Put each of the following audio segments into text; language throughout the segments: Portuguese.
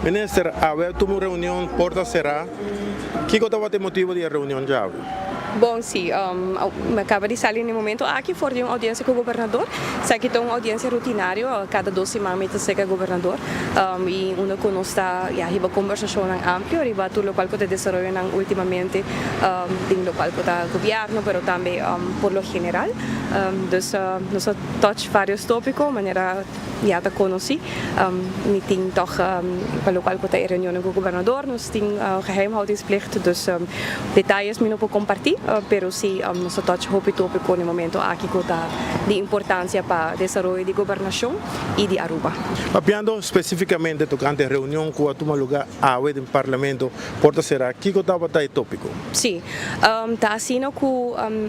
Minister, había tuvo reunión porta cerrada. ¿Qué cosa el motivo de la reunión ya? Bom, sim, me acaba de sair no momento aqui for de uma audiência com o governador. Sei que tem uma audiência rutinária cada 2 semanas com o governador. E uma que nós está riba conversação ampla, riba tudo o qual que desenvolve ultimamente tem o qual que está governo, mas também por lo general. Dus nós touch vários tópicos, maneira já te conheci. Me tem toch para o qual que está em reunião com o governador, nós tem geheimhoudingsplicht, dus detalhes me não vou compartilhar. Pero sí, nosotros tópico no momento aquí está de importancia para el desarrollo de gobernación y de Aruba. Hablando específicamente tocante reunión que toma lugar hoy en el Parlamento, porta será, ¿qué estaba el tópico? Sí, está haciendo que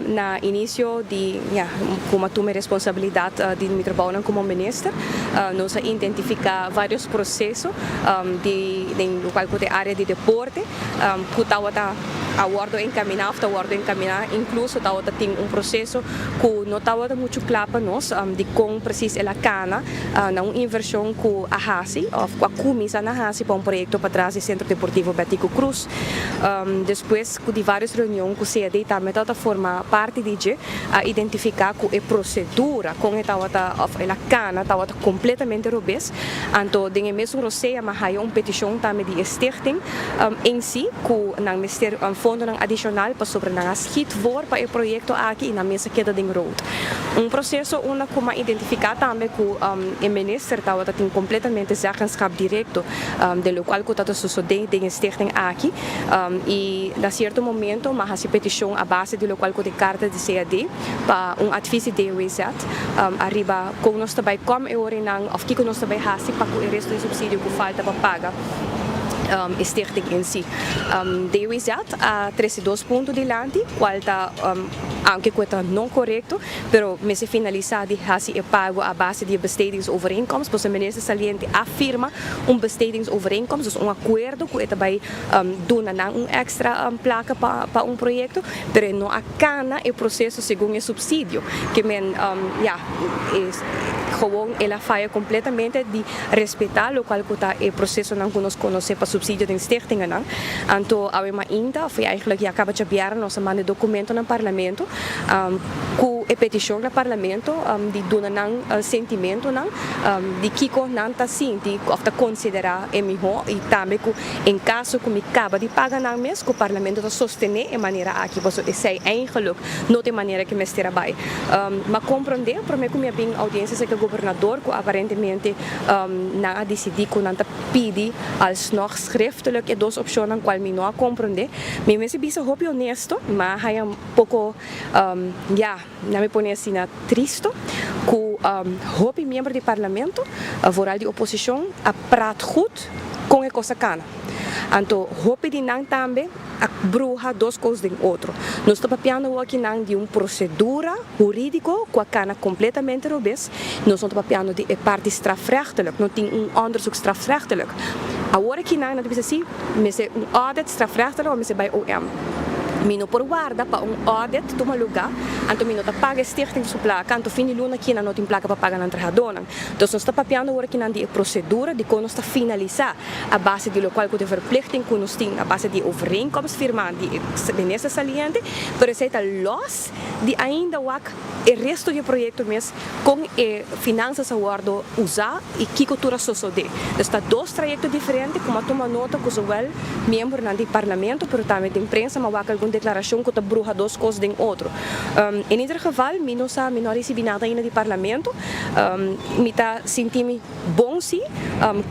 na inicio de como tuve responsabilidad de mi trabajo como ministro, nos identifica varios procesos de la área de deporte, que estaba aguardo encaminado, incluso tem processo que não estava muito claro para nós de como precisa ela cana na uma inversão com a Hasi, ou com a comissão na Hasi para projeto para trás do Centro Deportivo Betico Cruz. Depois de várias reuniões com o CAD também está formar parte de identificar que a procedura com ela cana estava completamente robust. Então, tem mesmo receia, mas há uma petição também de stichting em si que não ministério fundo adicional para sobre a schietvoor para o projeto aqui na mesa queda de road. Processo como identificar também que o ministro tem completamente zeggenschap direto de lo qual que está sucedendo em stichting aqui e a certo momento mas a petição a base de lo qual que tem carta de CAD para advies de WZ arriba com nós também como eu orinang of que nós também hasi para o resto do subsídio que falta para pagar stichting em si. DWZ a 32 pontos de lante, qual está anche questa não correto, pero me se finaliza de hasi e pago a base de bestedingsovereenkomst, pois o ministro saliente afirma bestedingsovereenkomst, dus acordo que está vai dona extra placa para projeto, pero não acana o processo segundo o subsídio, que men gewoon ela falha completamente de respeitar o qual está o processo não que nós conhecemos para subsídio de stichtingen não. Então, a ainda foi eigenlijk acaba de enviar nossa manda documento no parlamento, com a petição no parlamento de dona não sentimento não, de que não está sinti of está considerar melhor e também que em caso que me acaba de pagar não mesmo que o parlamento está sostener de maneira aqui, pois é eigenlijk não de maneira que me esteja bem. Mas compreender, para mim como é bem audiência que o governador que aparentemente não decidiu que não está pedi alsnog schriftelijk e duas opções na qual me não compreender. Me me se bisa hopi honesto, mas há pouco não me põe assim na triste que hopi membro do parlamento, vooral de oposição, a praat goed com a coisa cana. Então, hopi de não também a bruxa duas coisas de outro. Nós estamos papiando aqui de uma procedura jurídica que a cana completamente robust. Nós estamos papiando de parte strafrechtelijk. Não tem onderzoek strafrechtelijk. Agora que não diz assim, mas é audit strafrechtelijk ou mas é by OM. Mino por guarda para audit toma lugar, então mino tá paga stichting sua placa, então fim de luna aqui não tem placa para pagar na trajadona. Então nós está papiando agora que não de procedura de quando está finalizar a base de local que de verplichting que nós tem a base de overeenkomst firmar de benesse saliente, pero esse está los de ainda o resto do projeto mesmo com finanças a guardo usar e que cultura sociedade. Está dois trajectos diferentes, como toma nota que o membro do parlamento, pero também de imprensa, mas algum declaração que está bruxa duas coisas de outro. Em ieder geval, não recebi nada ainda do parlamento. Me está sentindo bom sim,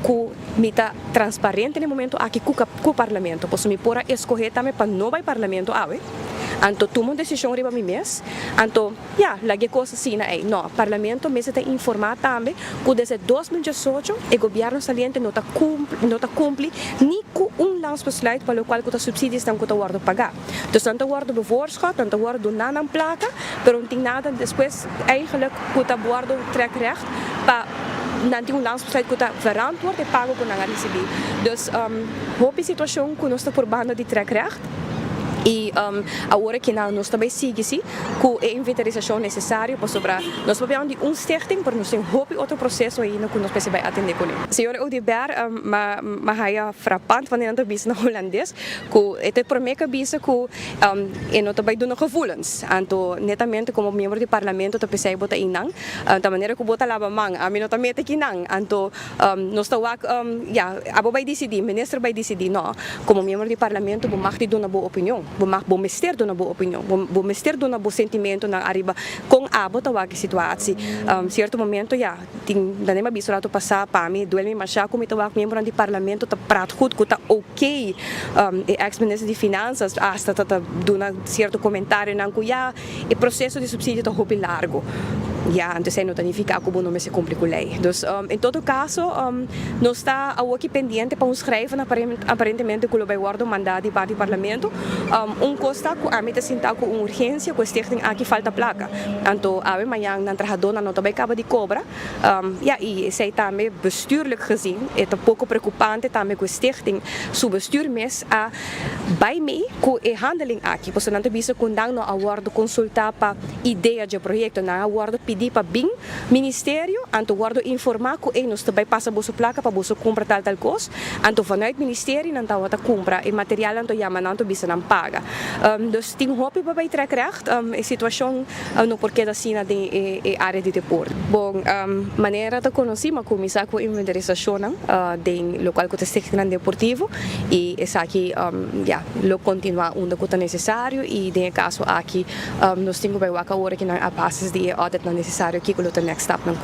que me está transparente no momento aqui com o parlamento. Posso me pôr a escolher também para não vai parlamento ave. Então, tomo uma decisão riba mim mês. Então, lagi coisa assim, não, parlamento me está informar também que desde 2018 o governo saliente não está cumpre nem com landsbesluit para o qual que subsídios estão que guardo pagar. Então, tanto guardo bevoorschap, tanto guardo na placa, pero não tem nada depois eigenlijk que está guardo trekrecht para não tem landsbesluit que está verantwoord e pago que não recebi. Dus, hoop situação que nós está por banda de trekrecht. E agora que nós também seguimos com a inventarização necessária para sobre nós vamos de stichting, para nós tem outro processo aí no que nós precisamos atender com ele. Senhor Odeberg, mas é frappant wanneer nós vemos na holandês, que é por mim que vemos que nós também damos gevoelens, então netamente como membro do parlamento nós precisamos botar inang, da maneira que botar lava mang, a mim nós também tem que inang, então nós estamos abo vai decidir, ministro vai decidir, não, como membro do parlamento, vamos ter uma boa opinião. Bom mister do na boa opinião, bom mister do na bom sentimento na arriba com a botawag situatie. Certo momento ting da nem abiso lato passar para mim, duele mas já como tawag membro do parlamento tá prato goed, tá ok, ex-ministro de finanças hasta tá do na certo comentário na cuya o processo de subsídio tá hopi largo. Antes não significa que o nome se cumpre com a lei. Então, em todo caso, nós está aqui pendente para escrever aparentemente que o vai guardar o mandato para o parlamento. Costa que a mim está com urgência, que stichting aqui falta placa. Então, a manhã na trajadora não também acaba de cobra. E sei também bestuurlijk gezien, é um pouco preocupante também que o stichting seu bestuur mes a bij mij com a handling aqui. Porque não tem visto que não aguardo consultar para ideia de projeto, não aguardo pedir para BIM, ministério, então guardo informar que eles também passam a sua placa para você comprar tal coisa, então vanuit ministério não está compra e material então já mas não bisa não paga. Dus tem hoop para vai trekker a situação no porquê da cena de área de deporte. Bom, maneira de conhecer uma comissão com inventarização do local que está sendo deportivo e essa aqui lo continuar onde que é necessário e de caso aqui nós temos vai agora que não a basis de audit necessário que o next step não